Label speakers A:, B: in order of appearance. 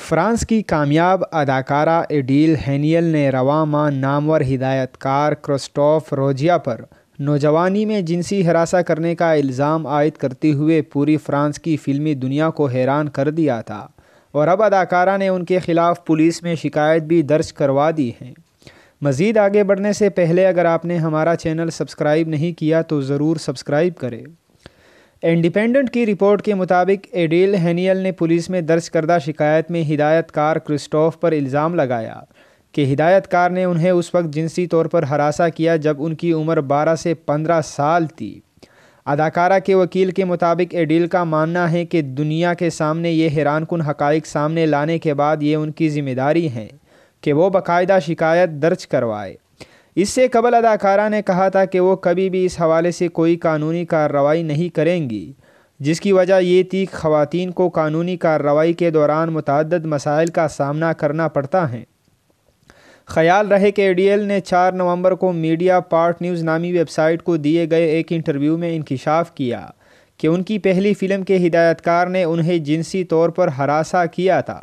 A: France کی کامیاب اداکارہ ایڈیل ہینیل نے رواں ماہ نامور ہدایت کار کرسٹوف روجیا پر نوجوانی میں جنسی ہراساں کرنے کا الزام عائد کرتے ہوئے پوری فرانس کی فلمی دنیا کو حیران کر دیا تھا، اور اب اداکارہ نے ان کے خلاف پولیس میں شکایت بھی درج کروا دی ہے۔ مزید آگے بڑھنے سے پہلے اگر آپ نے ہمارا چینل سبسکرائب نہیں کیا تو ضرور سبسکرائب کریں۔ انڈیپینڈنٹ کی رپورٹ کے مطابق ایڈیل ہینیل نے پولیس میں درج کردہ شکایت میں ہدایت کار کرسٹوف پر الزام لگایا کہ ہدایت کار نے انہیں اس وقت جنسی طور پر ہراساں کیا جب ان کی عمر 12 سے 15 سال تھی۔ اداکارہ کے وکیل کے مطابق ایڈیل کا ماننا ہے کہ دنیا کے سامنے یہ حیران کن حقائق سامنے لانے کے بعد یہ ان کی ذمہ داری ہے کہ وہ باقاعدہ شکایت درج کروائے۔ اس سے قبل اداکارہ نے کہا تھا کہ وہ کبھی بھی اس حوالے سے کوئی قانونی کارروائی نہیں کریں گی، جس کی وجہ یہ تھی کہ خواتین کو قانونی کارروائی کے دوران متعدد مسائل کا سامنا کرنا پڑتا ہے۔ خیال رہے کہ ایڈیل نے 4 نومبر کو میڈیا پارٹ نیوز نامی ویب سائٹ کو دیے گئے ایک انٹرویو میں انکشاف کیا کہ ان کی پہلی فلم کے ہدایت کار نے انہیں جنسی طور پر ہراساں کیا تھا۔